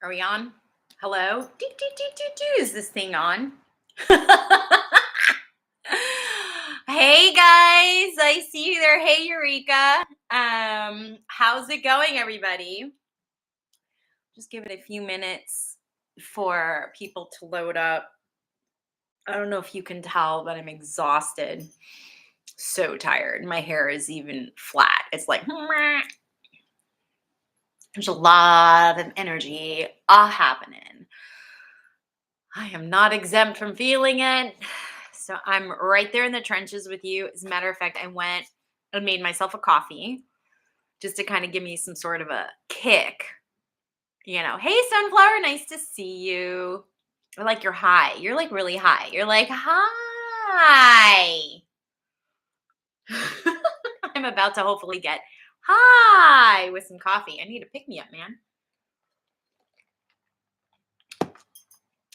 Are we on? Hello? Is this thing on? Hey guys, I see you there. Hey Eureka. How's it going, everybody? Just give it a few minutes for people to load up. I don't know if you can tell, but I'm exhausted. So tired. My hair is even flat. It's like there's a lot of energy happening. I am not exempt from feeling it. So I'm right there in the trenches with you. As a matter of fact, I went and made myself a coffee just to kind of give me some sort of a kick. Hey, Sunflower, nice to see you. Or like you're high. You're like really high. You're like, hi. I'm about to hopefully get high with some coffee. I need to pick me up, man.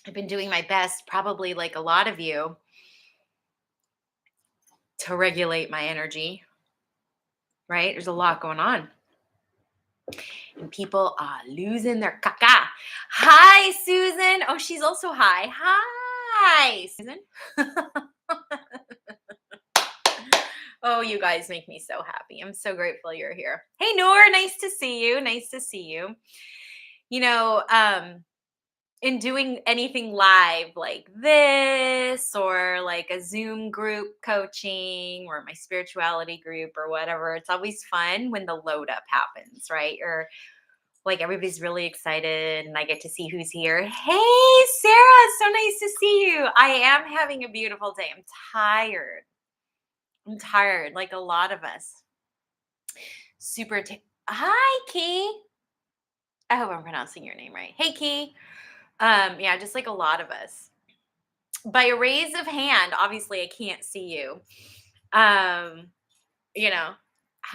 I've been doing my best, probably like a lot of you, to regulate my energy, right? There's a lot going on. And people are losing their caca. Hi, Susan. Oh, she's also high. Hi, Susan. Oh, you guys make me so happy. I'm so grateful you're here. Hey, Noor, nice to see you. Nice to see you. In doing anything live like this or like a Zoom group coaching or my spirituality group or whatever, it's always fun when the load up happens, right? Or like everybody's really excited and I get to see who's here. Hey, Sarah, so nice to see you. I am having a beautiful day. I'm tired, like a lot of us. Hi, Key. I hope I'm pronouncing your name right. Hey, Key. Yeah, just like a lot of us. By a raise of hand, obviously I can't see you. How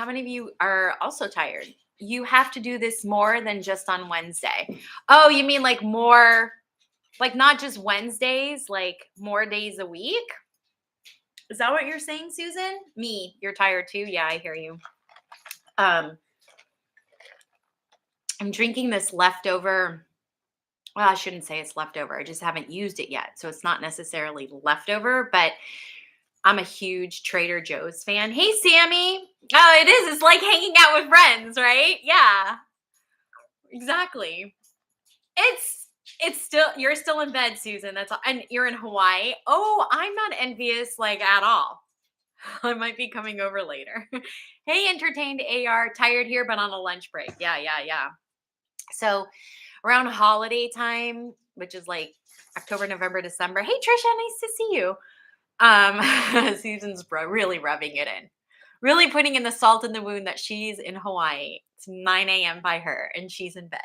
many of you are also tired? You have to do this more than just on Wednesday. Oh, you mean like more, like not just Wednesdays, like more days a week? Is that what you're saying, Susan? Me, you're tired too? Yeah, I hear you. I'm drinking this leftover. Well, I shouldn't say it's leftover. I just haven't used it yet. So it's not necessarily leftover, but I'm a huge Trader Joe's fan. Hey, Sammy. Oh, it is. It's like hanging out with friends, right? Yeah, exactly. You're still in bed, Susan. That's all. And you're in Hawaii. Oh, I'm not envious like at all. I might be coming over later. Hey, entertained AR, tired here, but on a lunch break. Yeah. So around holiday time, which is like October, November, December. Hey, Trisha, nice to see you. Susan's really rubbing it in, really putting in the salt in the wound that she's in Hawaii. It's 9 a.m. by her, and she's in bed.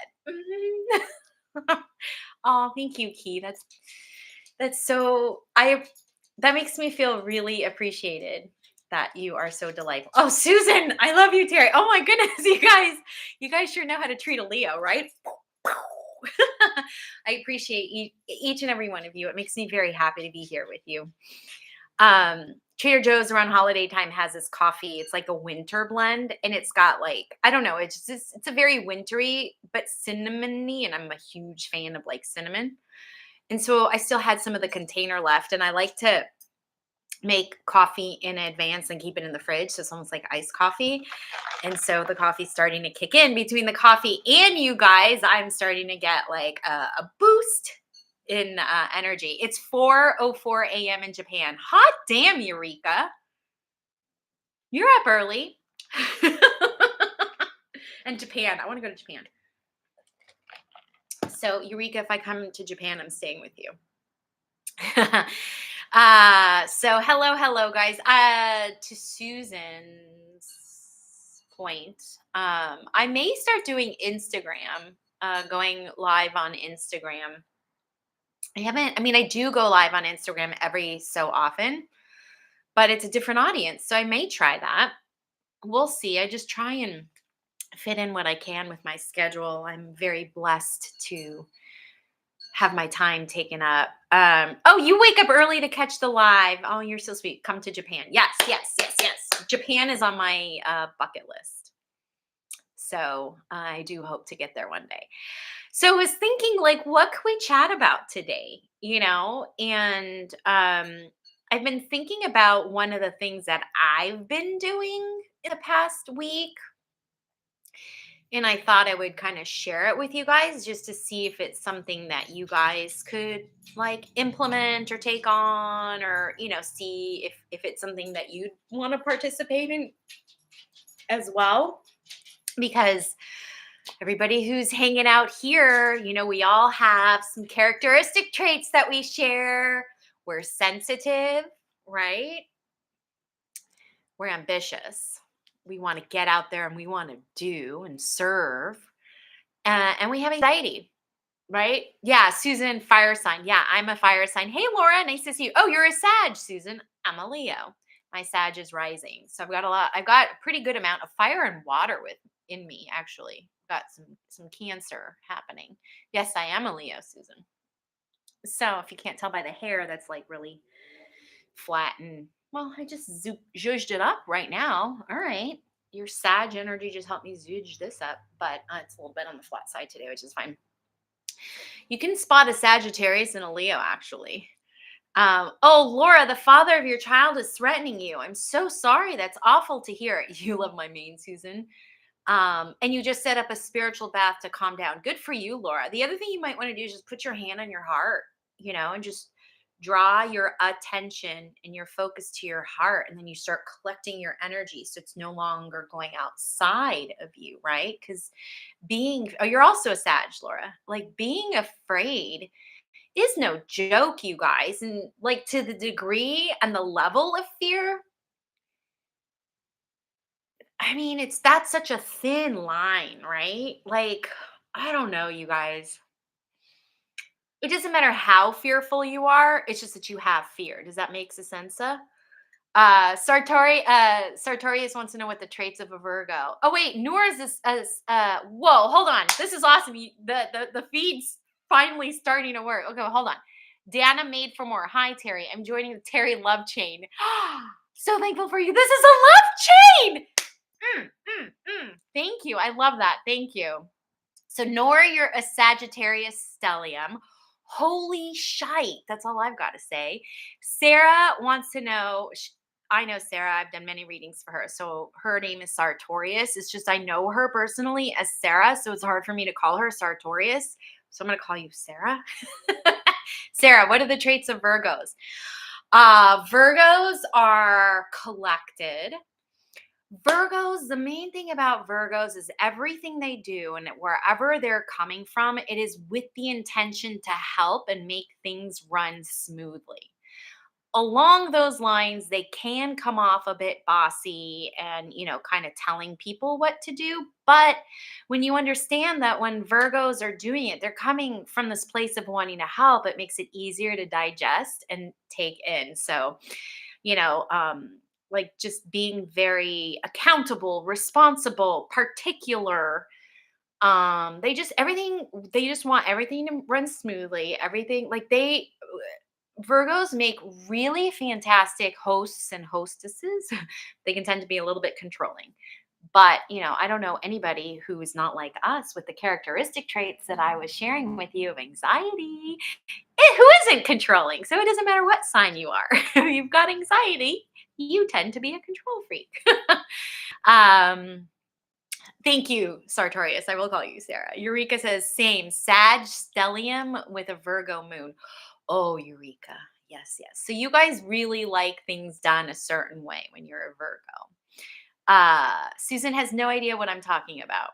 Oh, thank you, Key. That's so. That makes me feel really appreciated. That you are so delightful. Oh, Susan, I love you, Terrie. Oh my goodness, you guys sure know how to treat a Leo, right? I appreciate each and every one of you. It makes me very happy to be here with you. Trader Joe's around holiday time has this coffee. It's like a winter blend, and it's got like, I don't know, it's a very wintry but cinnamony, and I'm a huge fan of like cinnamon. And so I still had some of the container left, and I like to make coffee in advance and keep it in the fridge. So it's almost like iced coffee. And so the coffee's starting to kick in. Between the coffee and you guys, I'm starting to get like a boost in energy. It's 4:04 a.m. in Japan. Hot damn, Eureka. You're up early. And Japan. I want to go to Japan. So Eureka, if I come to Japan, I'm staying with you. So hello guys. To Susan's point, I may start doing Instagram, going live on Instagram. I do go live on Instagram every so often, but it's a different audience. So I may try that. We'll see. I just try and fit in what I can with my schedule. I'm very blessed to have my time taken up. Oh, you wake up early to catch the live. Oh, you're so sweet. Come to Japan. Yes. Japan is on my bucket list. So I do hope to get there one day. So I was thinking, like, what could we chat about today? And I've been thinking about one of the things that I've been doing in the past week. And I thought I would kind of share it with you guys just to see if it's something that you guys could like implement or take on, or see if it's something that you'd want to participate in as well. Because everybody who's hanging out here, we all have some characteristic traits that we share. We're sensitive, right? We're ambitious. We want to get out there and we want to do and serve. And we have anxiety, right? Yeah, Susan, fire sign. Yeah, I'm a fire sign. Hey, Laura, nice to see you. Oh, you're a Sag, Susan. I'm a Leo. My Sag is rising. So I've got a pretty good amount of fire and water in me, actually. Got some Cancer happening. Yes, I am a Leo, Susan. So if you can't tell by the hair, that's like really flat and, well, I just zhuzhed it up right now. All right. Your Sag energy just helped me zhuzh this up, but it's a little bit on the flat side today, which is fine. You can spot a Sagittarius and a Leo, actually. Oh, Laura, the father of your child is threatening you. I'm so sorry. That's awful to hear. You love my mane, Susan. And you just set up a spiritual bath to calm down. Good for you, Laura. The other thing you might want to do is just put your hand on your heart, and just draw your attention and your focus to your heart. And then you start collecting your energy. So it's no longer going outside of you, right? Because you're also a Sag, Laura. Like being afraid is no joke, you guys. And like to the degree and the level of fear, I mean, that's such a thin line, right? Like, I don't know, you guys. It doesn't matter how fearful you are, it's just that you have fear. Does that make sense? Sartorius wants to know what the traits of a Virgo. Oh wait, Nora's whoa, hold on. This is awesome. The feed's finally starting to work. Okay, well, hold on. Dana made for more. Hi, Terrie. I'm joining the Terrie love chain. So thankful for you. This is a love chain. Thank you. I love that. Thank you. So Nora, you're a Sagittarius stellium. Holy shite. That's all I've got to say. Sarah wants to know. I know Sarah. I've done many readings for her. So her name is Sartorius. It's just I know her personally as Sarah. So it's hard for me to call her Sartorius. So I'm going to call you Sarah. Sarah, what are the traits of Virgos? Virgos are collected. Virgos, the main thing about Virgos is everything they do and wherever they're coming from, it is with the intention to help and make things run smoothly. Along those lines, they can come off a bit bossy and, kind of telling people what to do. But when you understand that when Virgos are doing it, they're coming from this place of wanting to help, it makes it easier to digest and take in. So, you know, like just being very accountable, responsible, particular. They just want everything to run smoothly. Everything like Virgos make really fantastic hosts and hostesses. They can tend to be a little bit controlling. But, I don't know anybody who is not like us with the characteristic traits that I was sharing with you of anxiety, who isn't controlling. So it doesn't matter what sign you are. If you've got anxiety, you tend to be a control freak. um, Thank you, Sartorius. I will call you Sarah. Eureka says, same, Sag stellium with a Virgo moon. Oh, Eureka. Yes, yes. So you guys really like things done a certain way when you're a Virgo. Susan has no idea what I'm talking about.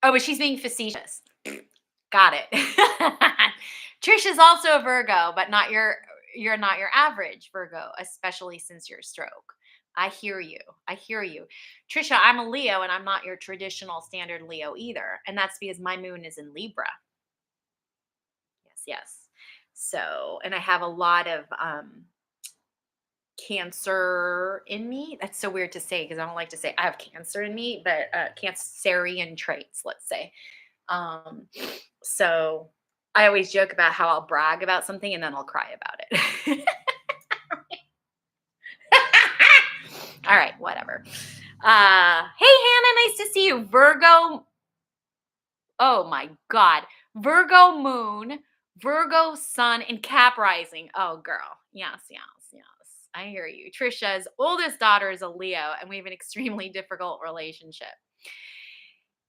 Oh, but she's being facetious. Got it. Trish is also a Virgo, but you're not your average Virgo, especially since your stroke. I hear you. I hear you. Trisha, I'm a Leo and I'm not your traditional standard Leo either. And that's because my moon is in Libra. Yes, yes. So, and I have a lot of Cancer in me. That's so weird to say because I don't like to say I have Cancer in me, but Cancerian traits, let's say. Um, so I always joke about how I'll brag about something and then I'll cry about it. All right, whatever. Hey Hannah, nice to see you. Virgo, oh my God. Virgo moon, Virgo sun, and Cap rising. Oh girl. Yes, yes, yes. I hear you. Trisha's oldest daughter is a Leo, and we have an extremely difficult relationship.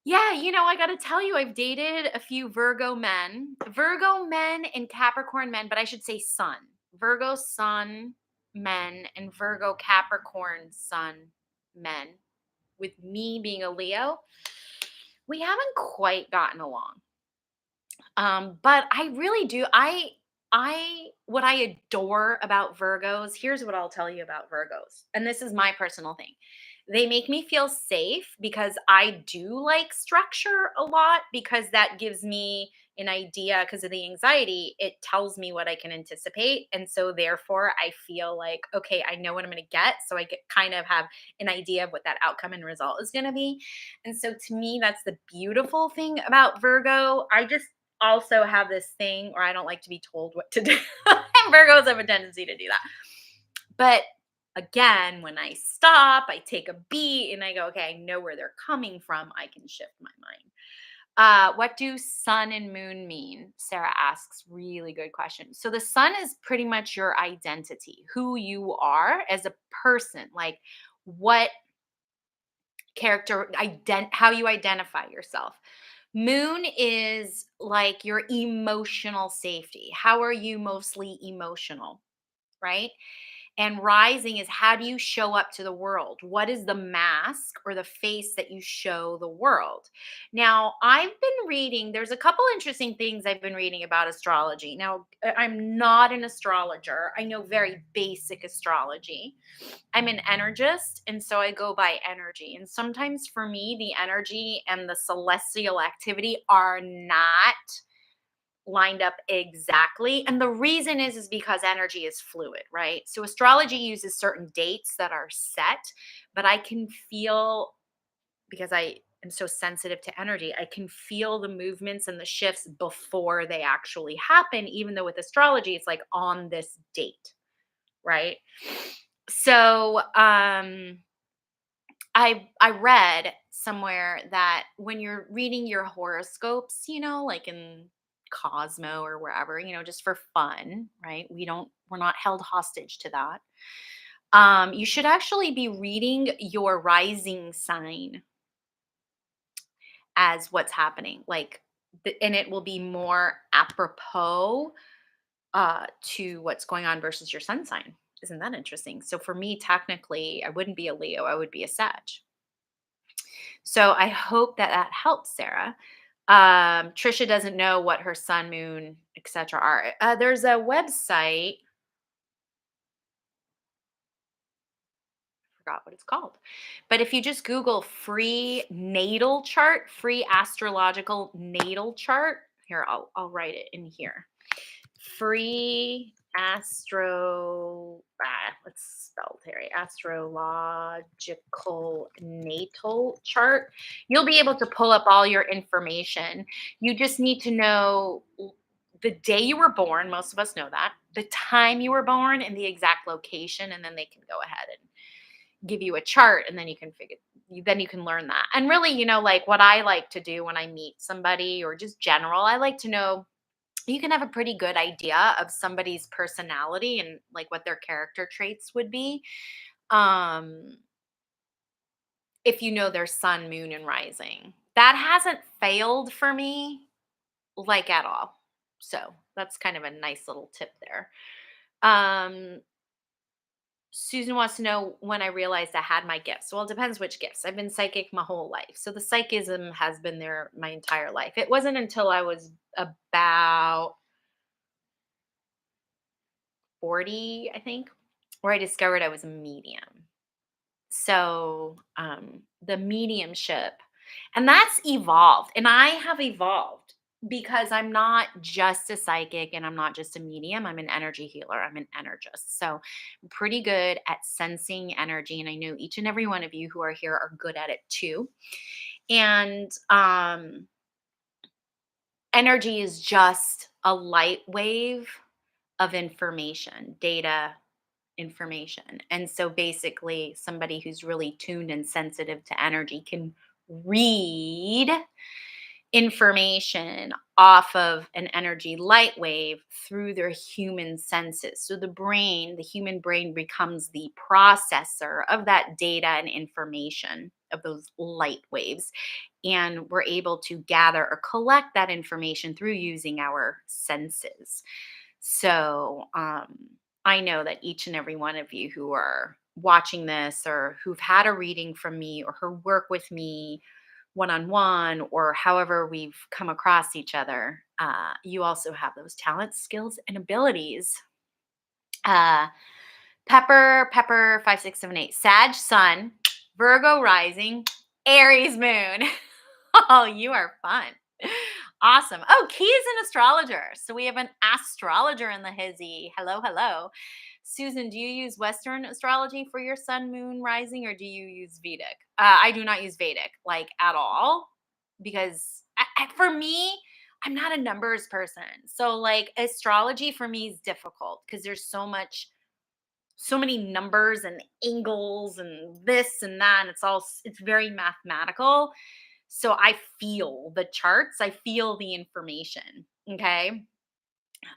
Yeah, I got to tell you, I've dated a few Virgo men and Capricorn men, but I should say sun. Virgo sun men and Virgo Capricorn sun men. With me being a Leo, we haven't quite gotten along. But I really do. What I adore about Virgos, here's what I'll tell you about Virgos. And this is my personal thing. They make me feel safe because I do like structure a lot because that gives me an idea because of the anxiety. It tells me what I can anticipate. And so therefore I feel like, okay, I know what I'm going to get. So I get kind of have an idea of what that outcome and result is going to be. And so to me, that's the beautiful thing about Virgo. I just also have this thing, or I don't like to be told what to do. Virgos have a tendency to do that. But again, when I stop, I take a beat and I go, okay, I know where they're coming from. I can shift my mind. What do sun and moon mean? Sarah asks, really good question. So the sun is pretty much your identity, who you are as a person, like what how you identify yourself. Moon is like your emotional safety. How are you mostly emotional, right? And rising is how do you show up to the world? What is the mask or the face that you show the world? Now, I've been reading, there's a couple interesting things I've been reading about astrology. Now, I'm not an astrologer, I know very basic astrology. I'm an energist, and so I go by energy. And sometimes for me, the energy and the celestial activity are not lined up exactly. And the reason is because energy is fluid, right? So astrology uses certain dates that are set, but I can feel because I am so sensitive to energy, I can feel the movements and the shifts before they actually happen, even though with astrology, it's like on this date, right? So I read somewhere that when you're reading your horoscopes, like in Cosmo or wherever, just for fun, right? We're not held hostage to that. You should actually be reading your rising sign as what's happening, like, and it will be more apropos to what's going on versus your sun sign. Isn't that interesting? So for me, technically, I wouldn't be a Leo, I would be a Sag. So I hope that that helps, Sarah. Trisha doesn't know what her sun, moon, etc. are. There's a website. Forgot what it's called, but if you just Google free natal chart, free astrological natal chart. Here, I'll write it in here. Free let's spell Terry, astrological natal chart. You'll be able to pull up all your information. You just need to know the day you were born. Most of us know that. The time you were born and the exact location, and then they can go ahead and give you a chart, and then you can then you can learn that. And really, like what I like to do when I meet somebody or just general, I like to know, you can have a pretty good idea of somebody's personality and like what their character traits would be, um if you know their sun, moon, and rising. That hasn't failed for me, like, at all. So that's kind of a nice little tip there. um Susan wants to know when I realized I had my gifts. Well, it depends which gifts. I've been psychic my whole life, so the psychism has been there my entire life. It wasn't until I was about 40, I think, where I discovered I was a medium. So, the mediumship, and that's evolved, and I have evolved because I'm not just a psychic and I'm not just a medium. I'm an energy healer. I'm an energist. So, I'm pretty good at sensing energy, and I know each and every one of you who are here are good at it too. And energy is just a light wave of information, data, information. And so basically, somebody who's really tuned and sensitive to energy can read information off of an energy light wave through their human senses. So the human brain becomes the processor of that data and information of those light waves. And we're able to gather or collect that information through using our senses. So I know that each and every one of you who are watching this or who've had a reading from me or who work with me one on one or however we've come across each other, you also have those talents, skills, and abilities. Uh, Pepper 5678, Sag Sun, Virgo rising, Aries moon. Oh, you are fun. Awesome. Oh, Key is an astrologer. So we have an astrologer in the hizzy. Hello, hello. Susan, do you use Western astrology for your sun, moon, rising, or do you use Vedic? I do not use Vedic like at all because for me, I'm not a numbers person. So like astrology for me is difficult because there's so many numbers and angles and this and that. And it's very mathematical. So I feel the charts, I feel the information. Okay.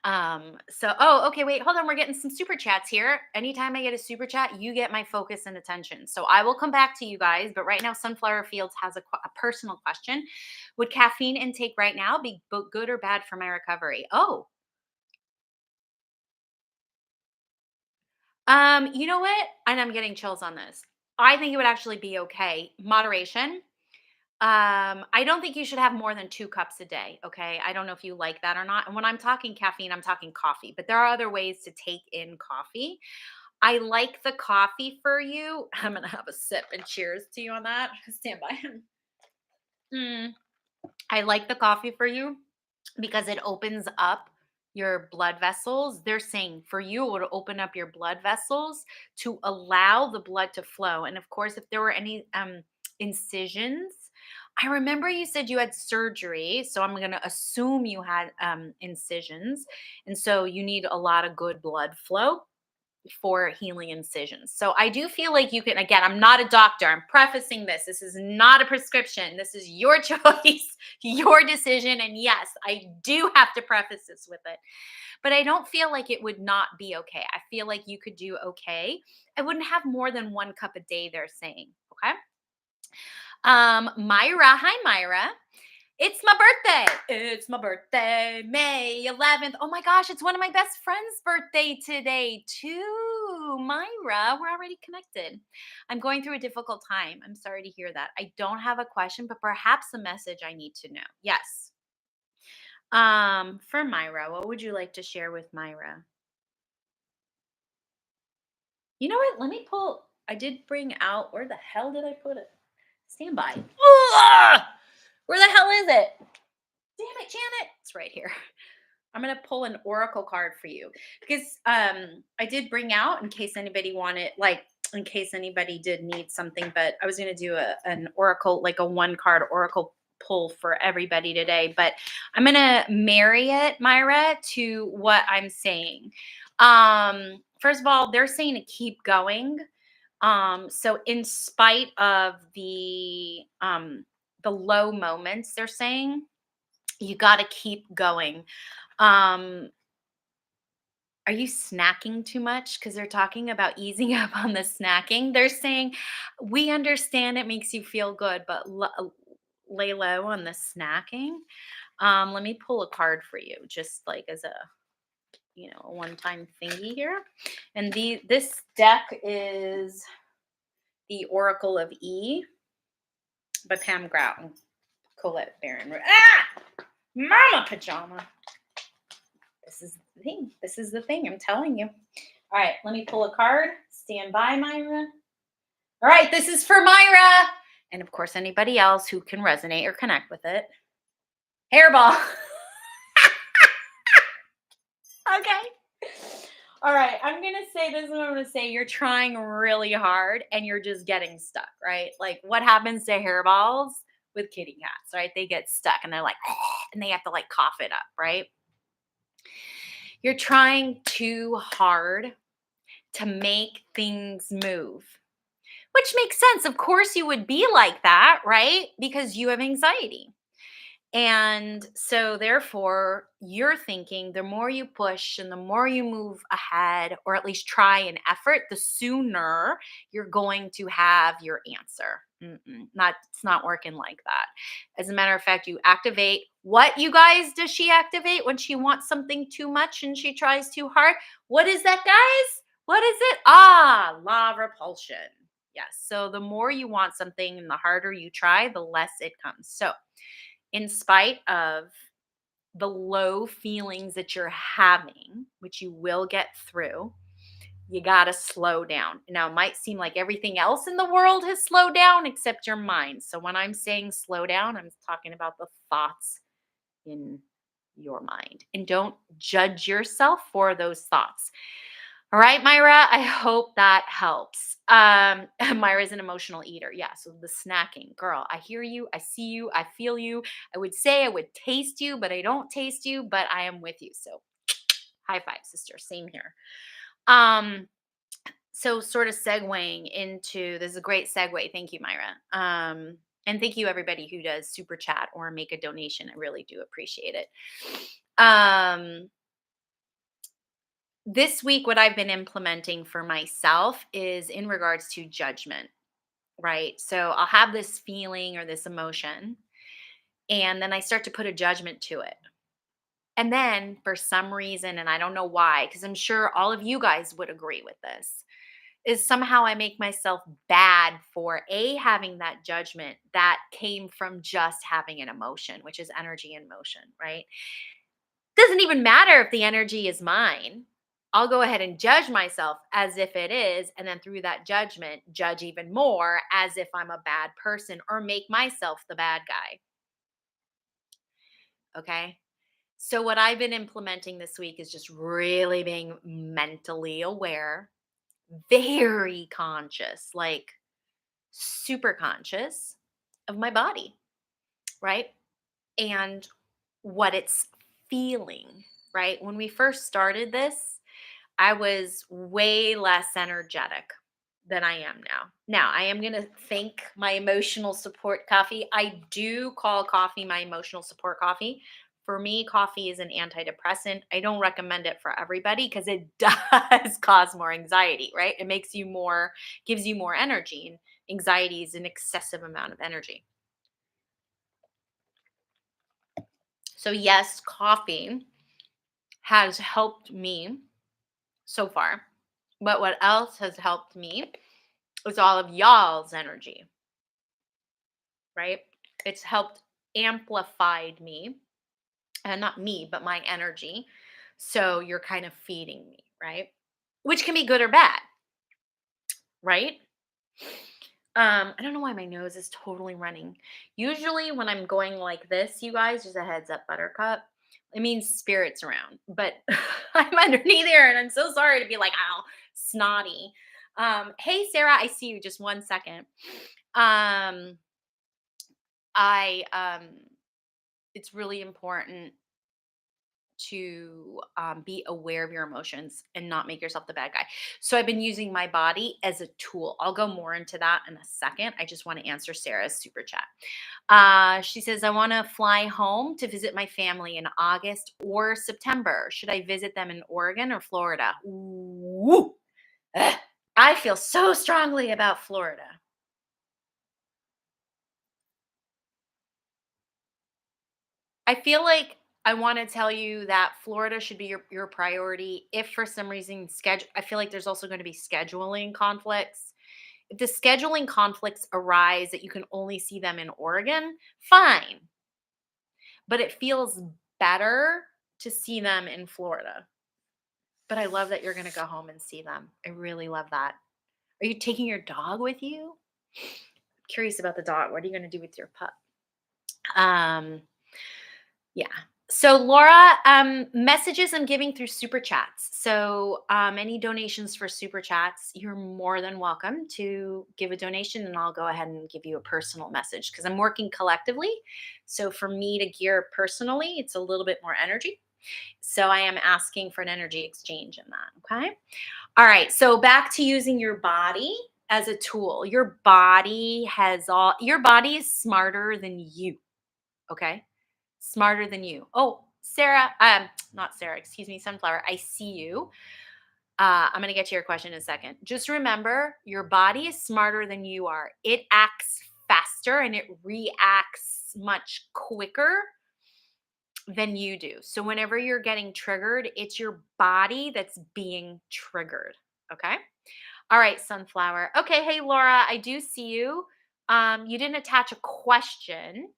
Okay, wait, hold on. We're getting some super chats here. Anytime I get a super chat, you get my focus and attention. So I will come back to you guys. But right now, Sunflower Fields has a personal question. Would caffeine intake right now be good or bad for my recovery? Oh, you know what? And I'm getting chills on this. I think it would actually be okay. Moderation. I don't think you should have more than 2 cups a day, okay? I don't know if you like that or not. And when I'm talking caffeine, I'm talking coffee, but there are other ways to take in coffee. I like the coffee for you. I'm gonna have a sip and cheers to you on that. Stand by. Mm, I like the coffee for you because it opens up your blood vessels. They're saying for you, it would open up your blood vessels to allow the blood to flow. And of course, if there were any incisions, I remember you said you had surgery. So I'm going to assume you had incisions. And so you need a lot of good blood flow for healing incisions. So I do feel like you can, again, I'm not a doctor. I'm prefacing this. This is not a prescription. This is your choice, your decision. And yes, I do have to preface this with it. But I don't feel like it would not be okay. I feel like you could do okay. I wouldn't have more than 1 cup a day, they're saying. Okay. Myra. Hi, Myra. It's my birthday. It's my birthday, May 11th. Oh my gosh, it's one of my best friends' birthday today, too. Myra, we're already connected. I'm going through a difficult time. I'm sorry to hear that. I don't have a question, but perhaps a message I need to know. Yes. For Myra, what would you like to share with Myra? You know what? Let me pull. I did bring out. Where the hell did I put it? Stand by. Ugh! Where the hell is it? Damn it, Janet. It's right here. I'm gonna pull an oracle card for you because I did bring out in case anybody wanted, like in case anybody did need something, but I was gonna do an oracle, like a 1 card oracle pull for everybody today. But I'm gonna marry it, Myra, to what I'm saying. First of all, they're saying to keep going. So in spite of the low moments, they're saying you got to keep going. Um, are you snacking too much? Because they're talking about easing up on the snacking. They're saying, we understand it makes you feel good, but lay low on the snacking. Let me pull a card for you, just like as a one-time thingy here. And this deck is the Oracle of E by Pam Grout, Colette Baron. Ah, Mama Pajama. This is the thing. This is the thing. I'm telling you. All right, let me pull a card. Stand by, Myra. All right, this is for Myra. And of course, anybody else who can resonate or connect with it. Hairball. Okay. All right, I'm going to say this is what I'm going to say. You're trying really hard and you're just getting stuck, right? Like what happens to hairballs with kitty cats, right? They get stuck and they're like, and they have to like cough it up, right? You're trying too hard to make things move. Which makes sense. Of course, you would be like that, right? Because you have anxiety. And so, therefore, you're thinking the more you push and the more you move ahead, or at least try an effort, the sooner you're going to have your answer. Not, it's not working like that. As a matter of fact, you activate what, you guys, does she activate when she wants something too much and she tries too hard? What is that, guys? What is it? Ah, law of repulsion. Yes. So the more you want something and the harder you try, the less it comes. So, in spite of the low feelings that you're having, which you will get through, you got to slow down. Now, it might seem like everything else in the world has slowed down except your mind. So, when I'm saying slow down, I'm talking about the thoughts in your mind. And don't judge yourself for those thoughts. All right, Myra, I hope that helps. Myra's an emotional eater. Yeah, so the snacking. Girl, I hear you. I see you. I feel you. I would say I would taste you, but I don't taste you, but I am with you. So high five, sister. Same here. Um, so sort of segueing into, this is a great segue. Thank you, Myra. And thank you everybody who does super chat or make a donation. I really do appreciate it. This week, what I've been implementing for myself is in regards to judgment, right? So I'll have this feeling or this emotion, and then I start to put a judgment to it. And then for some reason, and I don't know why, because I'm sure all of you guys would agree with this, is somehow I make myself bad for having that judgment that came from just having an emotion, which is energy in motion, right? Doesn't even matter if the energy is mine. I'll go ahead and judge myself as if it is, and then through that judgment, judge even more as if I'm a bad person or make myself the bad guy. Okay. So, what I've been implementing this week is just really being mentally aware, very conscious, like super conscious of my body, right? And what it's feeling, right? When we first started this, I was way less energetic than I am now. Now, I am going to thank my emotional support coffee. I do call coffee my emotional support coffee. For me, coffee is an antidepressant. I don't recommend it for everybody because it does cause more anxiety, right? It makes you more, gives you more energy. And anxiety is an excessive amount of energy. So, yes, coffee has helped me so far. But what else has helped me is all of y'all's energy, right? It's helped amplified me, and not me, but my energy. So you're kind of feeding me, right? Which can be good or bad, right? I don't know why my nose is totally running. Usually when I'm going like this, you guys, just a heads up, buttercup, it means spirits around. But I'm underneath here and I'm so sorry to be like, ow, snotty. Hey Sarah, I see you. Just one second. Um, I it's really important to be aware of your emotions and not make yourself the bad guy. So I've been using my body as a tool. I'll go more into that in a second. I just want to answer Sarah's super chat. She says, I want to fly home to visit my family in August or September. Should I visit them in Oregon or Florida? Ooh. Ugh. I feel so strongly about Florida. I feel like I want to tell you that Florida should be your priority. If for some reason I feel like there's also going to be scheduling conflicts. If the scheduling conflicts arise that you can only see them in Oregon, fine. But it feels better to see them in Florida. But I love that you're going to go home and see them. I really love that. Are you taking your dog with you? I'm curious about the dog. What are you going to do with your pup? Um, Yeah. So Laura, messages I'm giving through super chats. So any donations for super chats, you're more than welcome to give a donation, and I'll go ahead and give you a personal message because I'm working collectively. So for me to gear personally, it's a little bit more energy. So I am asking for an energy exchange in that. Okay. All right. So back to using your body as a tool. Your body is smarter than you. Okay. Smarter than you. Oh, Sarah, not Sarah, excuse me, Sunflower. I see you. I'm going to get to your question in a second. Just remember, your body is smarter than you are. It acts faster and it reacts much quicker than you do. So whenever you're getting triggered, it's your body that's being triggered. Okay. All right, Sunflower. Okay. Hey, Laura, I do see you. You didn't attach a question.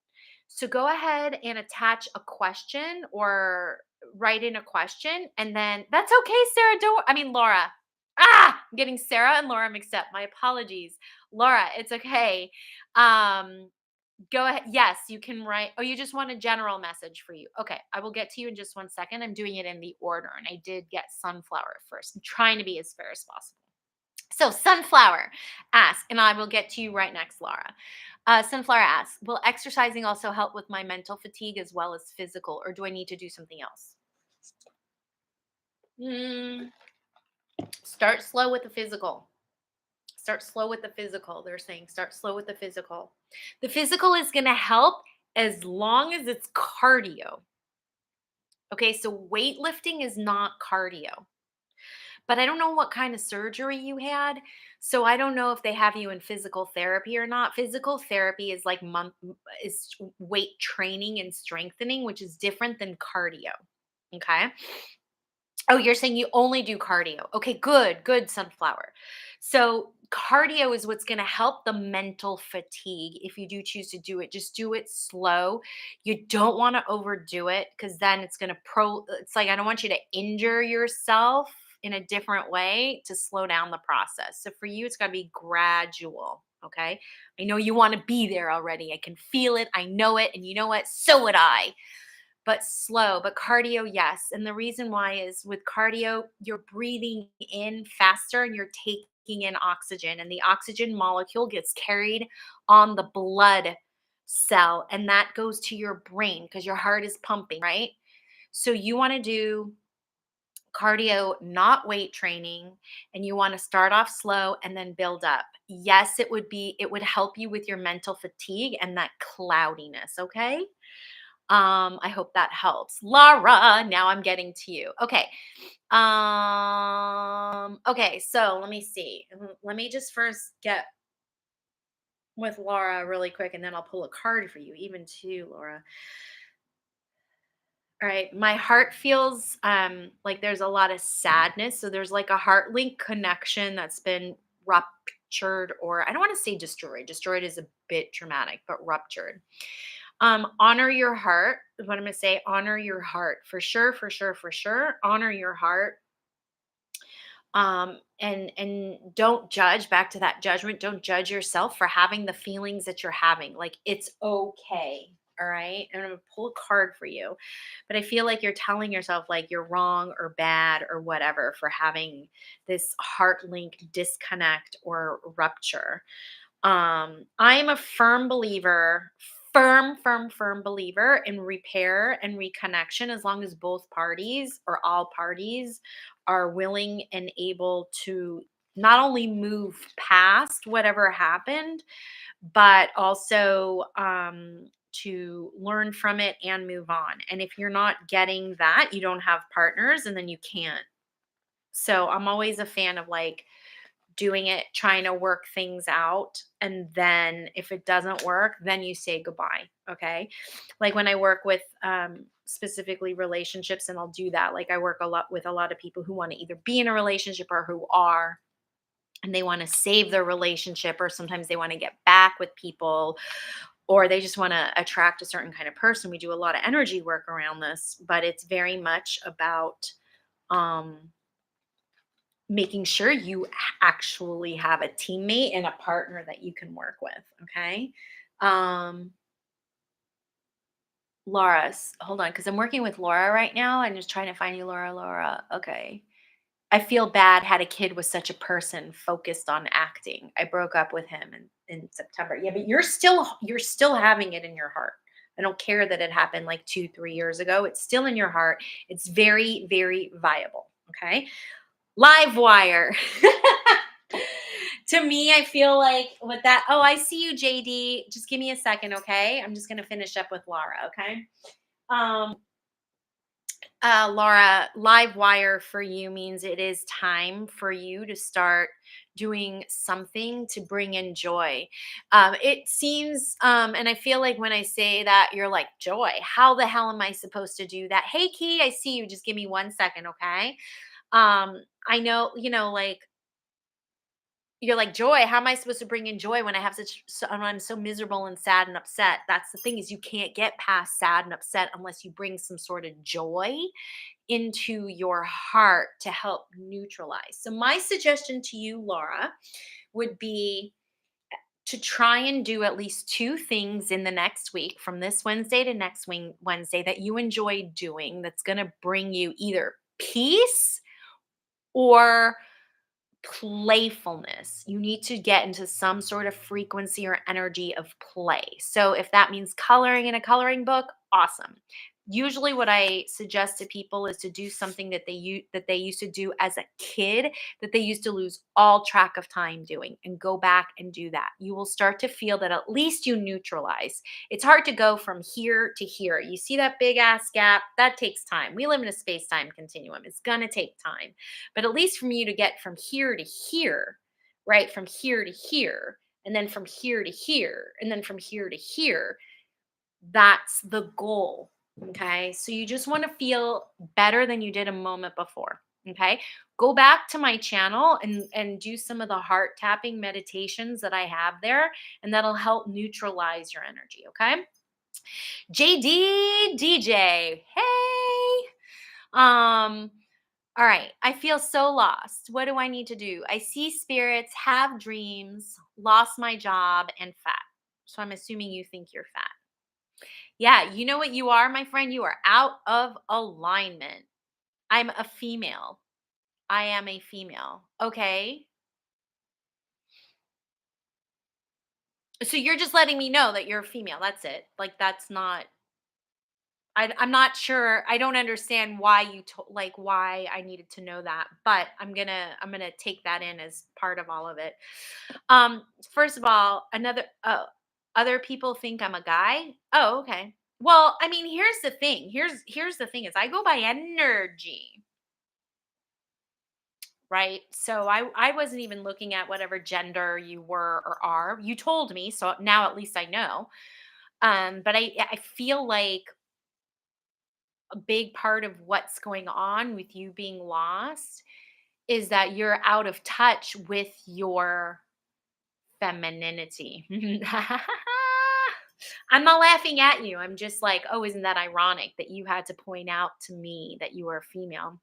So go ahead and attach a question or write in a question. And then that's okay, Sarah. Laura. I'm getting Sarah and Laura mixed up. My apologies. Laura, it's okay. Um, Go ahead. Yes, you can write. Oh, you just want a general message for you. Okay, I will get to you in just one second. I'm doing it in the order, and I did get Sunflower first. I'm trying to be as fair as possible. So, Sunflower asks, and I will get to you right next, Laura. Sunflower asks, will exercising also help with my mental fatigue as well as physical, or do I need to do something else? Mm, Start slow with the physical. Start slow with the physical. They're saying start slow with the physical. The physical is going to help as long as it's cardio. Okay, so weightlifting is not cardio. But I don't know what kind of surgery you had. So I don't know if they have you in physical therapy or not. Physical therapy is like weight training and strengthening, which is different than cardio. Okay. Oh, you're saying you only do cardio. Okay, good, good, Sunflower. So, cardio is what's going to help the mental fatigue if you do choose to do it. Just do it slow. You don't want to overdo it because then it's going to it's like I don't want you to injure yourself in a different way to slow down the process. So, for you, it's got to be gradual. Okay. I know you want to be there already. I can feel it. I know it. And you know what? So would I, but slow. But cardio, yes. And the reason why is with cardio, you're breathing in faster and you're taking in oxygen, and the oxygen molecule gets carried on the blood cell, and that goes to your brain because your heart is pumping, right? So you want to do cardio, not weight training, and you want to start off slow and then build up. Yes, it would help you with your mental fatigue and that cloudiness, okay? I hope that helps. Laura, now I'm getting to you. Okay. Okay, so let me see. Let me just first get with Laura really quick and then I'll pull a card for you, even too, Laura. All right. My heart feels like there's a lot of sadness. So there's like a heart link connection that's been ruptured, or I don't want to say destroyed. Destroyed is a bit dramatic, but ruptured. Honor your heart is what I'm gonna say. Honor your heart for sure, for sure, for sure. Honor your heart. And don't judge. Back to that judgment. Don't judge yourself for having the feelings that you're having. Like it's okay. All right. And I'm gonna pull a card for you. But I feel like you're telling yourself like you're wrong or bad or whatever for having this heart link disconnect or rupture. I'm a firm believer in repair and reconnection as long as both parties or all parties are willing and able to not only move past whatever happened, but also to learn from it and move on. And if you're not getting that, you don't have partners and then you can't. So I'm always a fan of like, doing it, trying to work things out. And then if it doesn't work, then you say goodbye. Okay. Like when I work with specifically relationships, and I'll do that. Like I work a lot with a lot of people who want to either be in a relationship or who are, and they want to save their relationship, or sometimes they want to get back with people, or they just want to attract a certain kind of person. We do a lot of energy work around this, but it's very much about um making sure you actually have a teammate and a partner that you can work with. Okay. Um, hold on, because I'm working with Laura right now. I'm just trying to find you, Laura. Laura. Okay. I feel bad. Had a kid with such a person focused on acting. I broke up with him in September. Yeah, but you're still having it in your heart. I don't care that it happened like 2, 3 years ago. It's still in your heart. It's very, very viable. Okay. Live wire. To me, I feel like with that, oh, I see you, JD. Just give me a second, okay? I'm just gonna finish up with Laura, okay? Um, Laura, live wire for you means it is time for you to start doing something to bring in joy. It seems, and I feel like when I say that, you're like, joy, how the hell am I supposed to do that? Hey, Key, I see you. Just give me 1 second, okay? I know, like, you're like, joy, how am I supposed to bring in joy when I have when I'm so miserable and sad and upset? That's the thing, is you can't get past sad and upset unless you bring some sort of joy into your heart to help neutralize. So my suggestion to you, Laura, would be to try and do at least two things in the next week, from this Wednesday to next Wednesday, that you enjoy doing, that's going to bring you either peace or playfulness. You need to get into some sort of frequency or energy of play. So if that means coloring in a coloring book, awesome. Usually what I suggest to people is to do something that they used to do as a kid, that they used to lose all track of time doing, and go back and do that. You will start to feel that at least you neutralize. It's hard to go from here to here. You see that big ass gap? That takes time. We live in a space-time continuum. It's going to take time. But at least for you to get from here to here, right? From here to here, and then from here to here, and then from here to here, that's the goal. Okay. So you just want to feel better than you did a moment before. Okay. Go back to my channel and do some of the heart tapping meditations that I have there, and that'll help neutralize your energy. Okay. JD DJ. Hey. Um, all right. I feel so lost. What do I need to do? I see spirits, have dreams, lost my job, and fat. So I'm assuming you think you're fat. Yeah, you know what you are, my friend? You are out of alignment. I'm a female. I am a female. Okay. So you're just letting me know that you're a female. That's it. Like, that's not, I'm not sure. I don't understand why like why I needed to know that, but I'm gonna take that in as part of all of it. First of all, other people think I'm a guy. Oh, okay. Well, I mean, here's the thing. Here's the thing, is I go by energy, right? So I wasn't even looking at whatever gender you were or are. You told me, so now at least I know. But I feel like a big part of what's going on with you being lost is that you're out of touch with your femininity. I'm not laughing at you. I'm just like, oh, isn't that ironic that you had to point out to me that you were a female?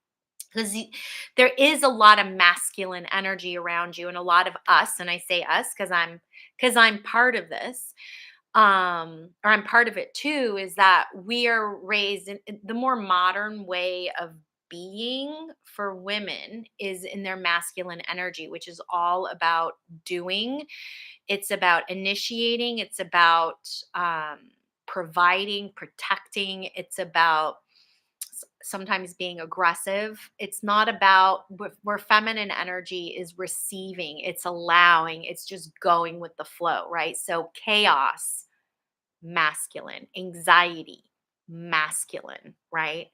Because there is a lot of masculine energy around you, and a lot of us, and I say us because I'm part of this, or I'm part of it too, is that we are raised in the more modern way of being for women is in their masculine energy, which is all about doing. It's about initiating. It's about providing, protecting. It's about sometimes being aggressive. It's not about where feminine energy is receiving, it's allowing, it's just going with the flow, right? So chaos, masculine, anxiety, masculine, right?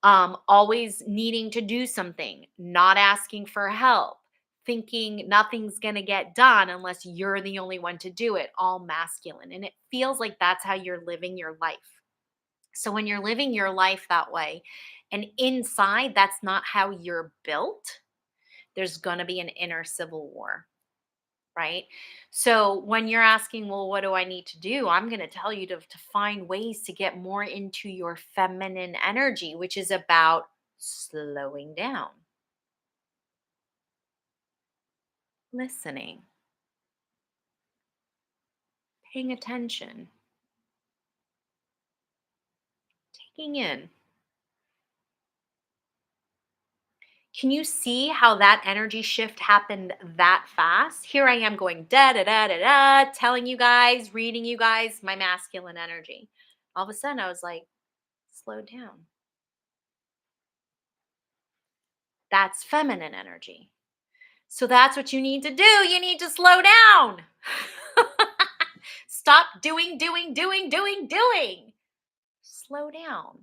Always needing to do something, not asking for help, thinking nothing's going to get done unless you're the only one to do it, all masculine. And it feels like that's how you're living your life. So when you're living your life that way, and inside that's not how you're built, there's going to be an inner civil war, right? So when you're asking, well, what do I need to do? I'm going to tell you to find ways to get more into your feminine energy, which is about slowing down, listening, paying attention, taking in. Can you see how that energy shift happened that fast? Here I am going da da da da da, telling you guys, reading you guys my masculine energy. All of a sudden, I was like, slow down. That's feminine energy. So that's what you need to do. You need to slow down. Stop doing. Slow down.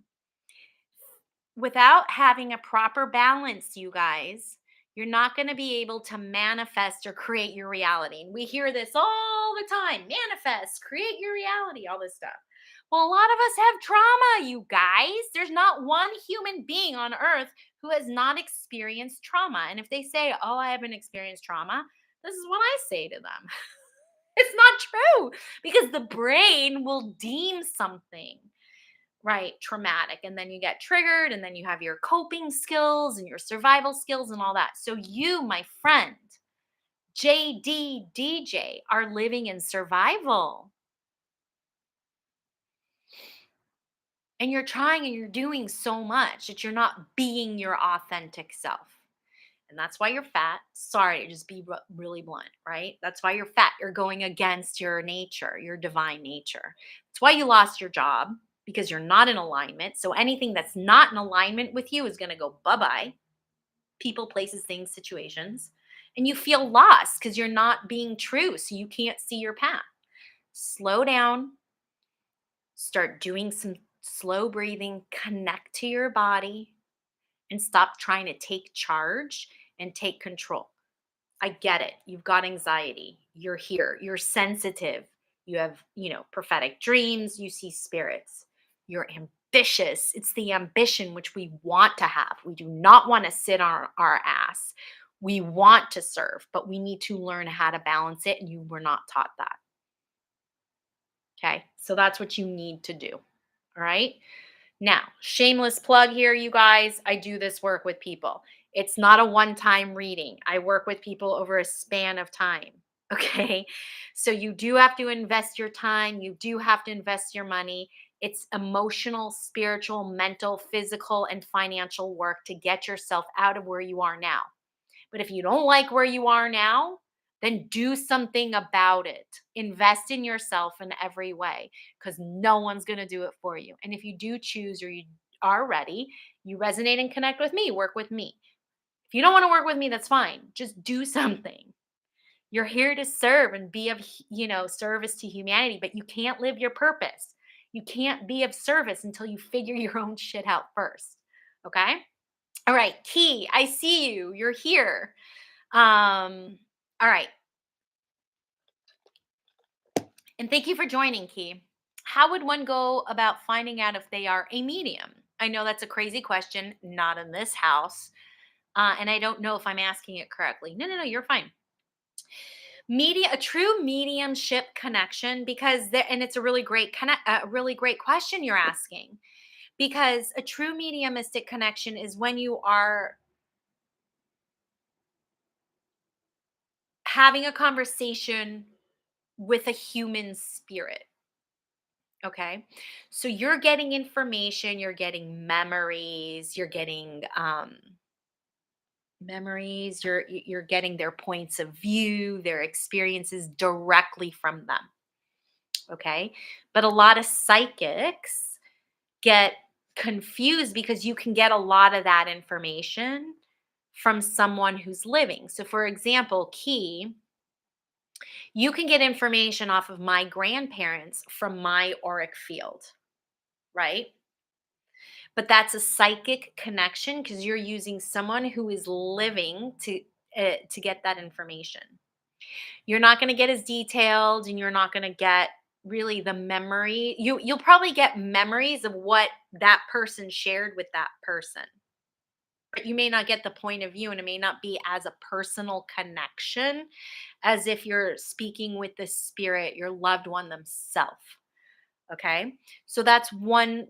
Without having a proper balance, you guys, you're not going to be able to manifest or create your reality. And we hear this all the time: manifest, create your reality, all this stuff. Well, a lot of us have trauma, you guys. There's not one human being on earth who has not experienced trauma. And if they say, oh, I haven't experienced trauma, this is what I say to them. It's not true, because the brain will deem something, right, traumatic, and then you get triggered, and then you have your coping skills and your survival skills and all that. So you, my friend, JDDJ, are living in survival. And you're trying and you're doing so much that you're not being your authentic self. And that's why you're fat. Sorry to just be really blunt, right? That's why you're fat. You're going against your nature, your divine nature. That's why you lost your job, because you're not in alignment. So anything that's not in alignment with you is going to go bye bye. People, places, things, situations. And you feel lost because you're not being true. So you can't see your path. Slow down. Start doing some slow breathing. Connect to your body and stop trying to take charge and take control. I get it. You've got anxiety. You're here. You're sensitive. You have, prophetic dreams. You see spirits. You're ambitious. It's the ambition which we want to have. We do not want to sit on our ass. We want to serve, but we need to learn how to balance it. And you were not taught that. Okay. So that's what you need to do. All right. Now, shameless plug here, you guys. I do this work with people. It's not a one-time reading. I work with people over a span of time. Okay. So you do have to invest your time. You do have to invest your money. It's emotional, spiritual, mental, physical, and financial work to get yourself out of where you are now. But if you don't like where you are now, then do something about it. Invest in yourself in every way, because no one's going to do it for you. And if you do choose, or you are ready, you resonate and connect with me, work with me. If you don't want to work with me, that's fine. Just do something. You're here to serve and be of, service to humanity, but you can't live your purpose. You can't be of service until you figure your own shit out first. Okay? All right, Key, I see you. You're here. All right. And thank you for joining, Key. How would one go about finding out if they are a medium? I know that's a crazy question, not in this house. And I don't know if I'm asking it correctly. No, you're fine. A true mediumship connection, because there, and it's a really great question you're asking, because a true mediumistic connection is when you are having a conversation with a human spirit. Okay. So you're getting information, you're getting memories, you're getting their points of view, their experiences directly from them. Okay? But a lot of psychics get confused because you can get a lot of that information from someone who's living. So for example, Key, you can get information off of my grandparents from my auric field, right? But that's a psychic connection because you're using someone who is living to get that information. You're not going to get as detailed, and you're not going to get really the memory. You'll probably get memories of what that person shared with that person. But you may not get the point of view, and it may not be as a personal connection as if you're speaking with the spirit, your loved one themselves. Okay. So that's one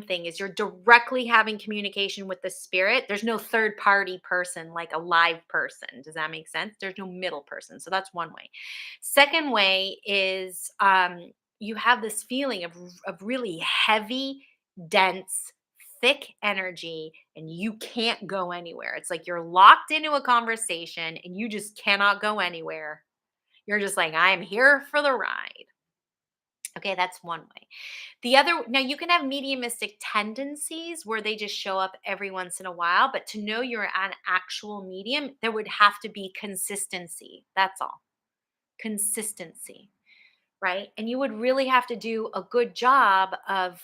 thing, is you're directly having communication with the spirit. There's no third party person, like a live person. Does that make sense? There's no middle person. So that's one way. Second way is you have this feeling of really heavy, dense, thick energy, and you can't go anywhere. It's like you're locked into a conversation and you just cannot go anywhere. You're just like, I am here for the ride. Okay, that's one way. The other, now you can have mediumistic tendencies where they just show up every once in a while, but to know you're an actual medium, there would have to be consistency. That's all. Consistency, right? And you would really have to do a good job of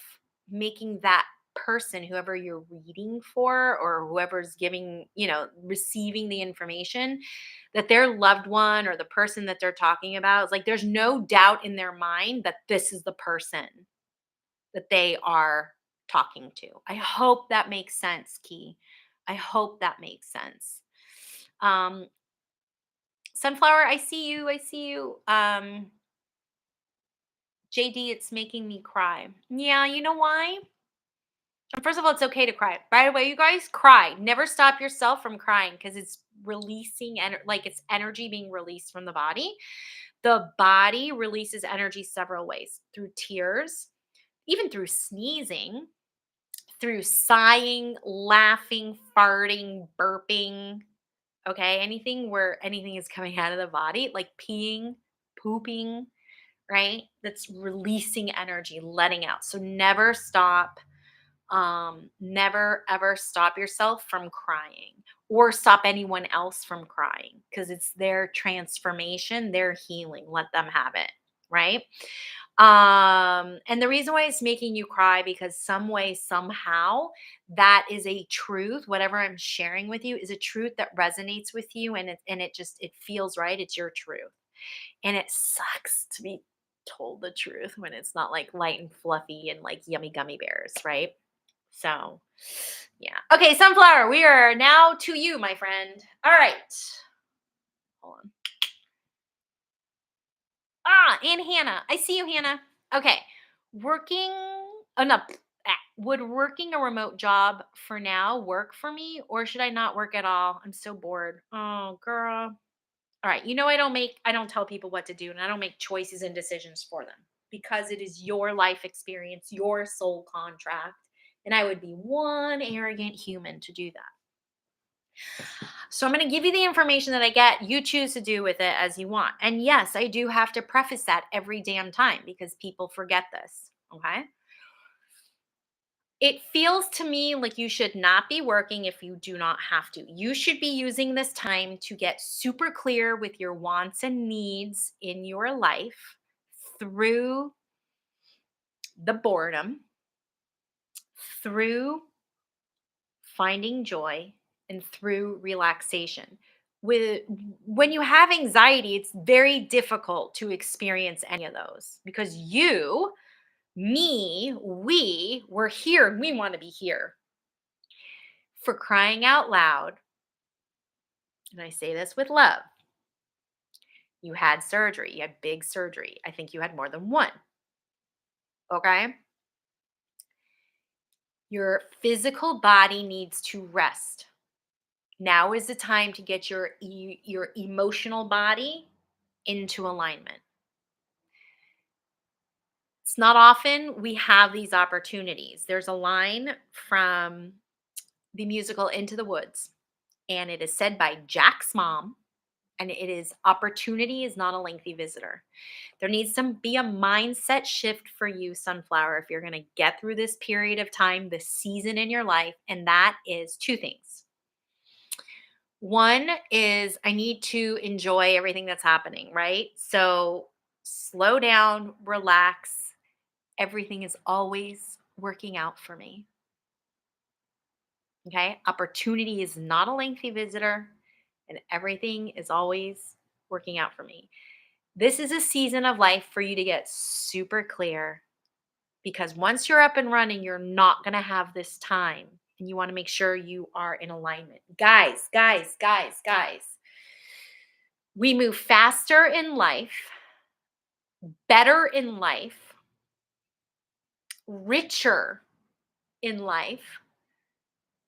making that person, whoever you're reading for or whoever's giving, receiving the information, that their loved one or the person that they're talking about is like, there's no doubt in their mind that this is the person that they are talking to. I hope that makes sense, Key. I hope that makes sense. Um, Sunflower, I see you. I see you. JD, it's making me cry. Yeah, you know why? First of all, it's okay to cry. By the way, you guys, cry. Never stop yourself from crying because it's releasing and like it's energy being released from the body. The body releases energy several ways through tears, even through sneezing, through sighing, laughing, farting, burping. Okay, anything where anything is coming out of the body, like peeing, pooping, right? That's releasing energy, letting out. So never stop. Never ever stop yourself from crying or stop anyone else from crying because it's their transformation, their healing. Let them have it, right? And the reason why it's making you cry because some way, somehow, that is a truth. Whatever I'm sharing with you is a truth that resonates with you, and it feels right. It's your truth. And it sucks to be told the truth when it's not like light and fluffy and like yummy gummy bears, right? So, yeah. Okay, Sunflower, we are now to you, my friend. All right. Hold on. And Hannah. I see you, Hannah. Okay. Working, oh no. Would working a remote job for now work for me, or should I not work at all? I'm so bored. Oh, girl. All right. I don't tell people what to do, and I don't make choices and decisions for them because it is your life experience, your soul contract. And I would be one arrogant human to do that. So I'm going to give you the information that I get. You choose to do with it as you want. And yes, I do have to preface that every damn time because people forget this. Okay. It feels to me like you should not be working if you do not have to. You should be using this time to get super clear with your wants and needs in your life through the boredom, through finding joy, and through relaxation. With When you have anxiety, it's very difficult to experience any of those because you, me, we're here and we want to be here. For crying out loud, and I say this with love, you had surgery, you had big surgery. I think you had more than one. Okay? Your physical body needs to rest. Now is the time to get your emotional body into alignment. It's not often we have these opportunities. There's a line from the musical Into the Woods, and it is said by Jack's mom, and it is opportunity is not a lengthy visitor. There needs to be a mindset shift for you, Sunflower, if you're going to get through this period of time, this season in your life, and that is two things. One is I need to enjoy everything that's happening, right? So slow down, relax. Everything is always working out for me. Okay. Opportunity is not a lengthy visitor, and everything is always working out for me. This is a season of life for you to get super clear because once you're up and running, you're not going to have this time. And you want to make sure you are in alignment. Guys, guys, guys, guys. We move faster in life, better in life, richer in life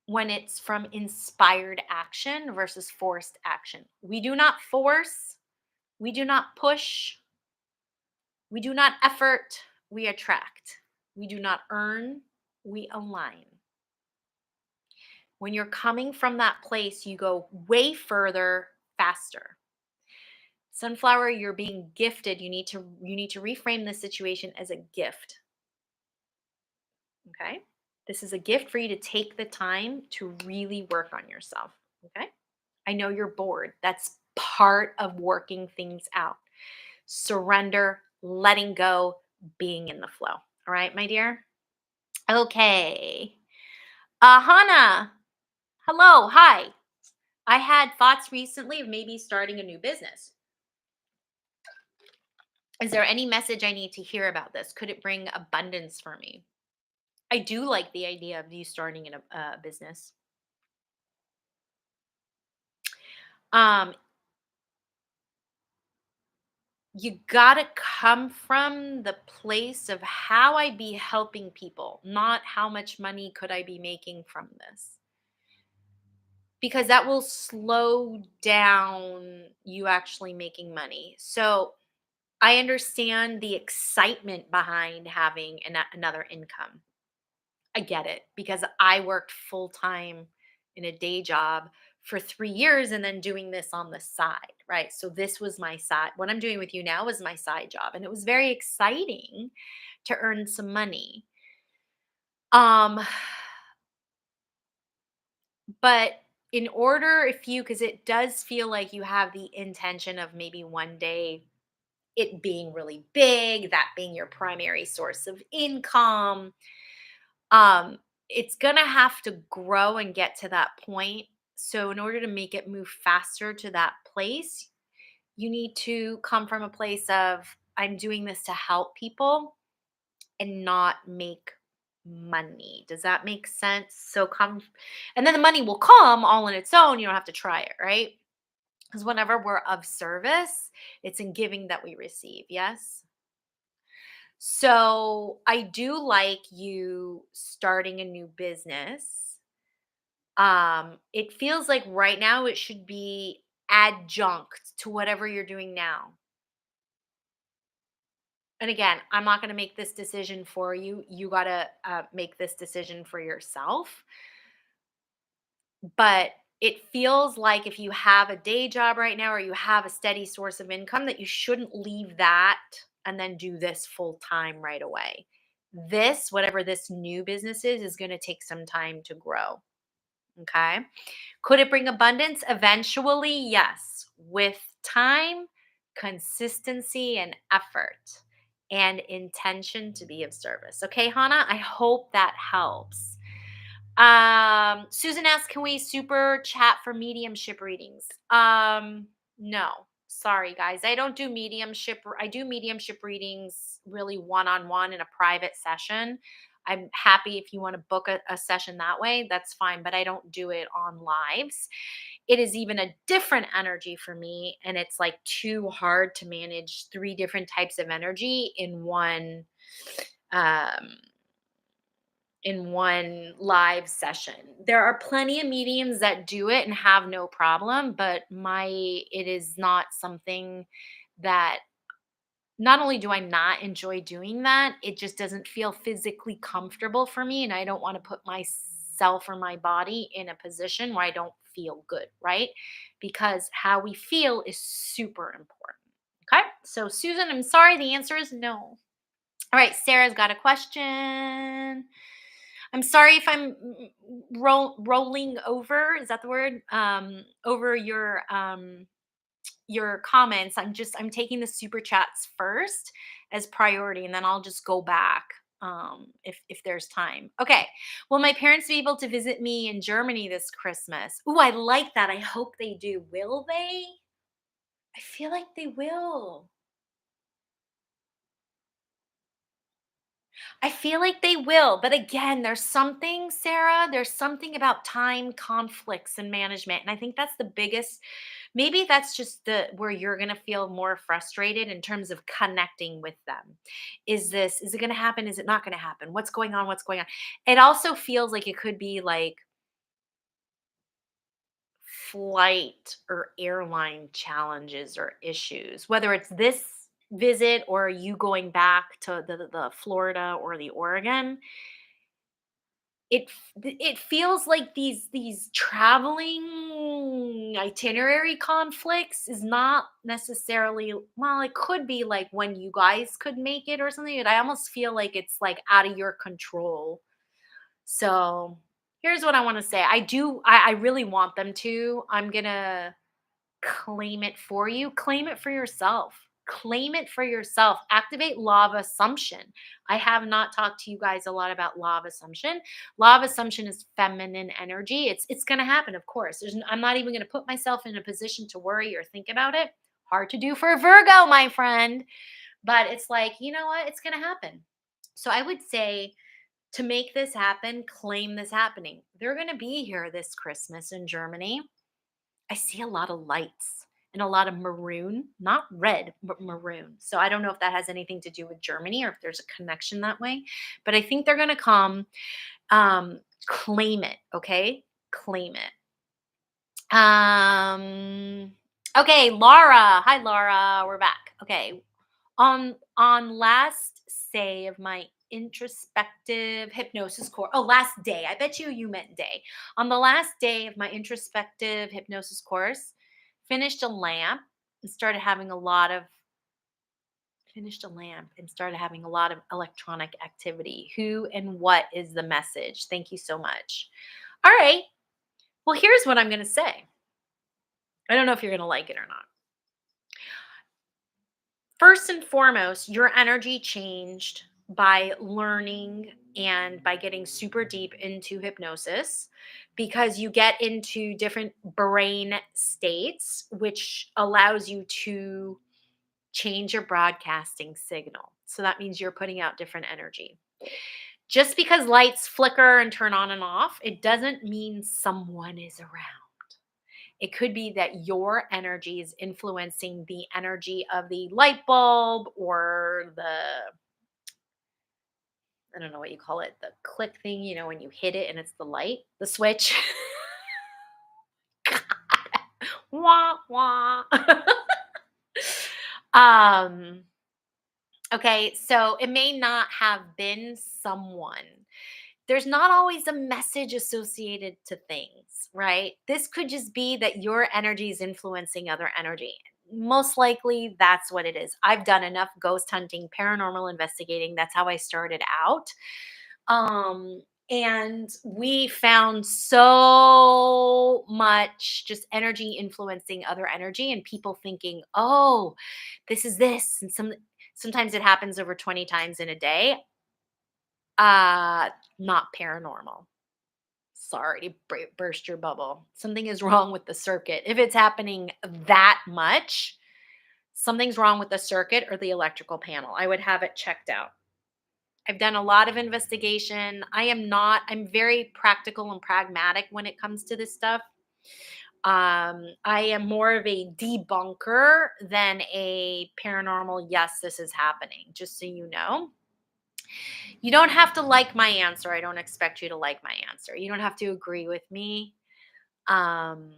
when it's from inspired action versus forced action. We do not force, we do not push, we do not effort, we attract. We do not earn, we align. When you're coming from that place, you go way further faster. Sunflower, you're being gifted. You need to reframe this situation as a gift. Okay? This is a gift for you to take the time to really work on yourself. Okay? I know you're bored. That's part of working things out. Surrender, letting go, being in the flow. All right, my dear? Okay. Hannah, hello. Hi. I had thoughts recently of maybe starting a new business. Is there any message I need to hear about this? Could it bring abundance for me? I do like the idea of you starting in a business. Um, you gotta come from the place of how I be helping people, not how much money could I be making from this. Because that will slow down you actually making money. So I understand the excitement behind having another income. I get it because I worked full time in a day job for 3 years and then doing this on the side, right? So this was my side. What I'm doing with you now is my side job. And it was very exciting to earn some money. Um, but in order, because it does feel like you have the intention of maybe one day it being really big, that being your primary source of income. Um, it's gonna have to grow and get to that point. So in order to make it move faster to that place, you need to come from a place of I'm doing this to help people and not make money. Does that make sense? So come and then the money will come all on its own. You don't have to try it, right? Because whenever we're of service, it's in giving that we receive. Yes. So I do like you starting a new business. It feels like right now it should be adjunct to whatever you're doing now. And again, I'm not going to make this decision for you. You got to make this decision for yourself. But it feels like if you have a day job right now or you have a steady source of income, that you shouldn't leave that and then do this full time right away. This, whatever this new business is going to take some time to grow. Okay. Could it bring abundance? Eventually, yes. With time, consistency, and effort and intention to be of service. Okay, Hannah, I hope that helps. Susan asks, can we super chat for mediumship readings? No. Sorry, guys. I don't do mediumship. I do mediumship readings really one on one in a private session. I'm happy if you want to book a session that way. That's fine, but I don't do it on lives. It is even a different energy for me. And it's like too hard to manage three different types of energy um, in one live session. There are plenty of mediums that do it and have no problem, but it is not something that not only do I not enjoy doing that, it just doesn't feel physically comfortable for me and I don't want to put myself or my body in a position where I don't feel good, right? Because how we feel is super important. Okay? So Susan, I'm sorry the answer is no. All right, Sarah's got a question. I'm sorry if I'm rolling over. Is that the word? Over your comments. I'm taking the super chats first as priority, and then I'll just go back if there's time. Okay. Will my parents be able to visit me in Germany this Christmas? Ooh, I like that. I hope they do. Will they? I feel like they will. I feel like they will, but again, there's something, Sarah, there's something about time conflicts and management. And I think that's the biggest, maybe that's just the where you're going to feel more frustrated in terms of connecting with them. Is it going to happen? Is it not going to happen? What's going on? What's going on? It also feels like it could be like flight or airline challenges or issues, whether it's this visit or you going back to the Florida or the Oregon. It feels like these traveling itinerary conflicts is not necessarily, well, it could be like when you guys could make it or something, but I almost feel like it's like out of your control. So here's what I want to say. I really want them to. I'm gonna claim it for you. Claim it for yourself. Claim it for yourself. Activate law of assumption. I have not talked to you guys a lot about law of assumption. Law of assumption is feminine energy. It's going to happen, of course. I'm not even going to put myself in a position to worry or think about it. Hard to do for a Virgo, my friend. But it's like, you know what? It's going to happen. So I would say to make this happen, claim this happening. They're going to be here this Christmas in Germany. I see a lot of lights and a lot of maroon, not red, but maroon. So I don't know if that has anything to do with Germany or if there's a connection that way, but I think they're going to come. Claim it, okay? Claim it. Okay, Laura. Hi, Laura. We're back. Okay. On last say of my introspective hypnosis course. Oh, last day. I bet you meant day. On the last day of my introspective hypnosis course, finished a lamp and started having a lot of electronic activity. Who and what is the message? Thank you so much. All right. Well, here's what I'm going to say. I don't know if you're going to like it or not. First and foremost, your energy changed by learning and by getting super deep into hypnosis because you get into different brain states, which allows you to change your broadcasting signal. So that means you're putting out different energy. Just because lights flicker and turn on and off, it doesn't mean someone is around. It could be that your energy is influencing the energy of the light bulb or I don't know what you call it, the click thing, when you hit it and it's the light, the switch. Wah, wah. um, okay, so it may not have been someone. There's not always a message associated to things, right? This could just be that your energy is influencing other energy. Most likely, that's what it is. I've done enough ghost hunting, paranormal investigating. That's how I started out. And we found so much just energy influencing other energy and people thinking, oh, this is this. And sometimes it happens over 20 times in a day. Not paranormal. Sorry to burst your bubble. Something is wrong with the circuit. If it's happening that much, something's wrong with the circuit or the electrical panel. I would have it checked out. I've done a lot of investigation. I'm very practical and pragmatic when it comes to this stuff. I am more of a debunker than a paranormal, yes, this is happening, just so you know. You don't have to like my answer. I don't expect you to like my answer. You don't have to agree with me. Um,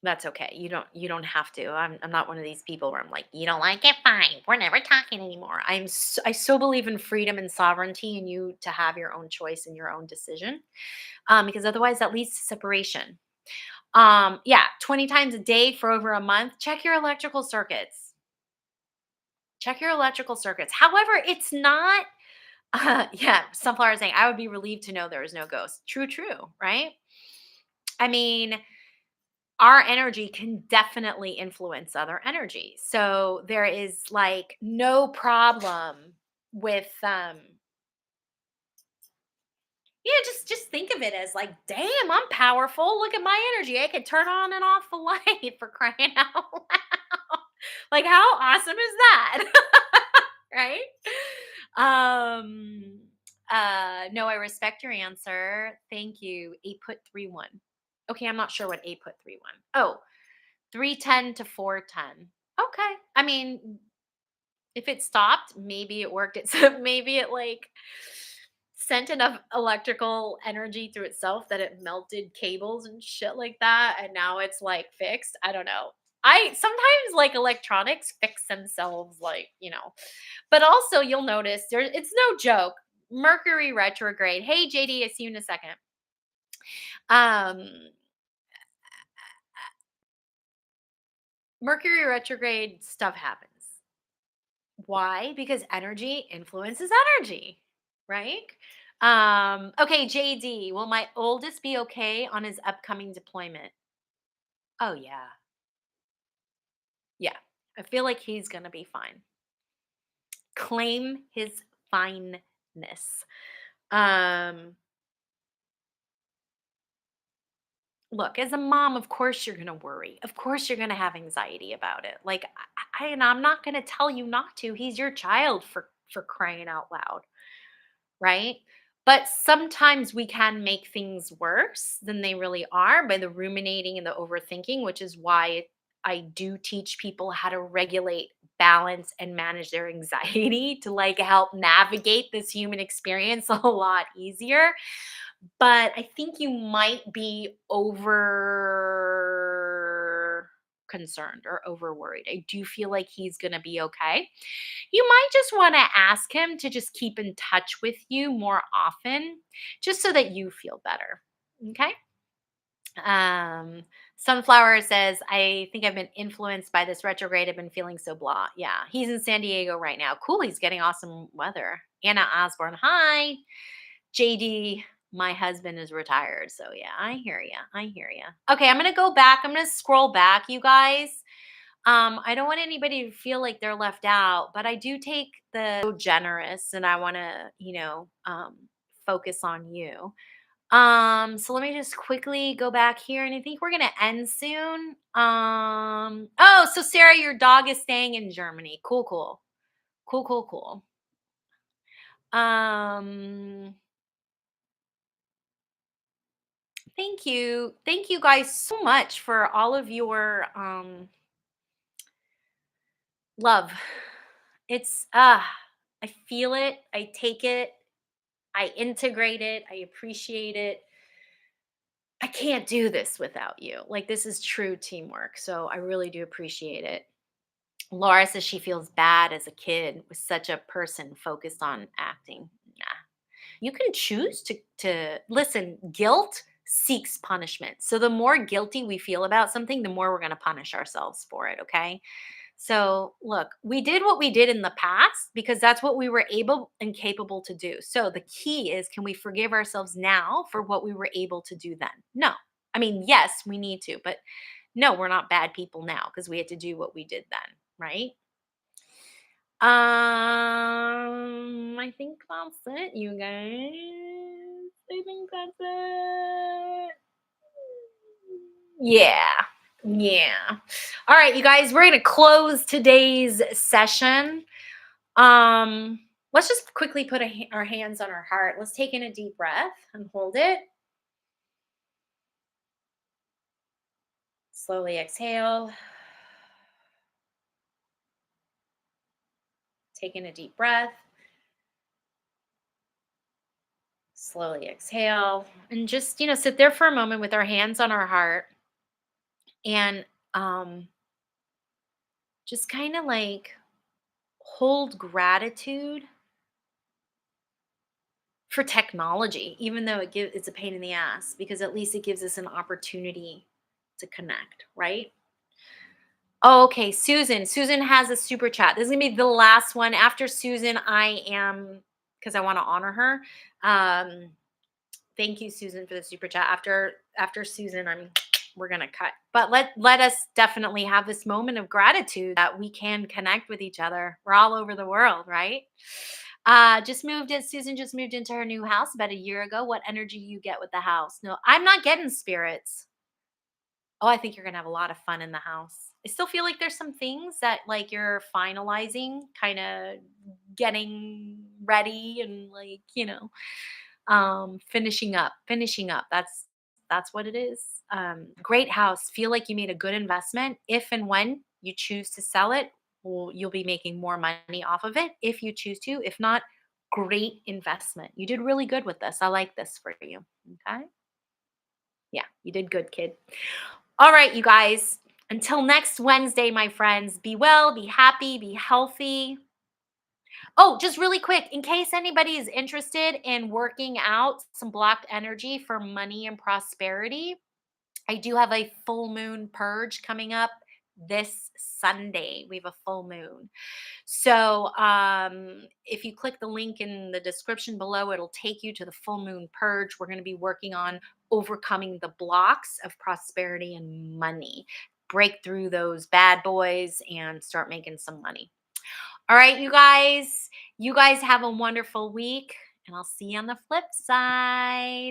that's okay. You don't have to. I'm not one of these people where I'm like, you don't like it, fine. We're never talking anymore. I so believe in freedom and sovereignty and you to have your own choice and your own decision. Because otherwise that leads to separation. Yeah, 20 times a day for over a month. Check your electrical circuits. Check your electrical circuits. However, it's not yeah, Sunflower is saying, I would be relieved to know there is no ghost. True, right? I mean, our energy can definitely influence other energy. So there is like no problem with yeah, just think of it as like, damn, I'm powerful. Look at my energy. I could turn on and off the light for crying out loud. Like how awesome is that? Right? No, I respect your answer. Thank you. 8 put 3 1. Okay, I'm not sure what 8 put 3 1. Oh, 310 to 410. Okay. I mean, if it stopped, maybe it worked. Maybe it like sent enough electrical energy through itself that it melted cables and shit like that, and now it's like fixed. I don't know. I sometimes like electronics fix themselves, like But also, you'll notice it's no joke. Mercury retrograde. Hey, JD, I see you in a second. Um, Mercury retrograde stuff happens. Why? Because energy influences energy, right? Okay, JD, will my oldest be okay on his upcoming deployment? Oh yeah. Yeah. I feel like he's going to be fine. Claim his fineness. Um Look, as a mom, of course you're going to worry. Of course you're going to have anxiety about it. Like and I'm not going to tell you not to. He's your child for crying out loud, right? But sometimes we can make things worse than they really are by the ruminating and the overthinking, which is why I do teach people how to regulate, balance, and manage their anxiety to like help navigate this human experience a lot easier. But I think you might be over concerned or over worried. I do feel like he's going to be okay. You might just want to ask him to just keep in touch with you more often, just so that you feel better. Okay. Sunflower says, I think I've been influenced by this retrograde. I've been feeling so blah. Yeah. He's in San Diego right now. Cool. He's getting awesome weather. Anna Osborne. Hi. JD, my husband is retired. So yeah, I hear you. I hear you. Okay, I'm gonna go back. I'm gonna scroll back, you guys. I don't want anybody to feel like they're left out, but I do take the so generous and I want to, focus on you. So let me just quickly go back here and I think we're gonna end soon. Oh, so Sarah, your dog is staying in Germany. Cool, cool. Cool, cool, cool. Um Thank you. Thank you guys so much for all of your love. It's I feel it, I take it, I integrate it, I appreciate it. I can't do this without you. Like this is true teamwork. So I really do appreciate it. Laura says she feels bad as a kid with such a person focused on acting. Nah. You can choose to listen. Guilt seeks punishment. So the more guilty we feel about something, the more we're going to punish ourselves for it, okay? So, look, we did what we did in the past because that's what we were able and capable to do. So, the key is, can we forgive ourselves now for what we were able to do then? No. I mean, yes, we need to, but no, we're not bad people now because we had to do what we did then, right? I think that's it, you guys. I think that's it. Yeah. Yeah. All right, you guys, we're going to close today's session. Let's just quickly put our hands on our heart. Let's take in a deep breath and hold it. Slowly exhale. Take in a deep breath. Slowly exhale and just, sit there for a moment with our hands on our heart and um just kind of like hold gratitude for technology, even though it's a pain in the ass, because at least it gives us an opportunity to connect, right? Oh, okay, Susan. Susan has a super chat. This is gonna be the last one. After Susan, I am, because I want to honor her. Um, Thank you, Susan, for the super chat. After Susan, we're gonna cut. But let us definitely have this moment of gratitude that we can connect with each other. We're all over the world, right? Susan just moved into her new house about a year ago. What energy you get with the house? No, I'm not getting spirits. Oh, I think you're gonna have a lot of fun in the house. I still feel like there's some things that like you're finalizing, kind of getting ready and like, finishing up. That's what it is. Great house. Feel like you made a good investment. If and when you choose to sell it, well, you'll be making more money off of it if you choose to. If not, great investment. You did really good with this. I like this for you. Okay. Yeah, you did good, kid. All right, you guys. Until next Wednesday, my friends, be well, be happy, be healthy. Oh, just really quick, in case anybody is interested in working out some blocked energy for money and prosperity, I do have a full moon purge coming up this Sunday. We have a full moon. So, if you click the link in the description below, it'll take you to the full moon purge. We're going to be working on overcoming the blocks of prosperity and money, break through those bad boys, and start making some money. All right, you guys. You guys have a wonderful week, and I'll see you on the flip side.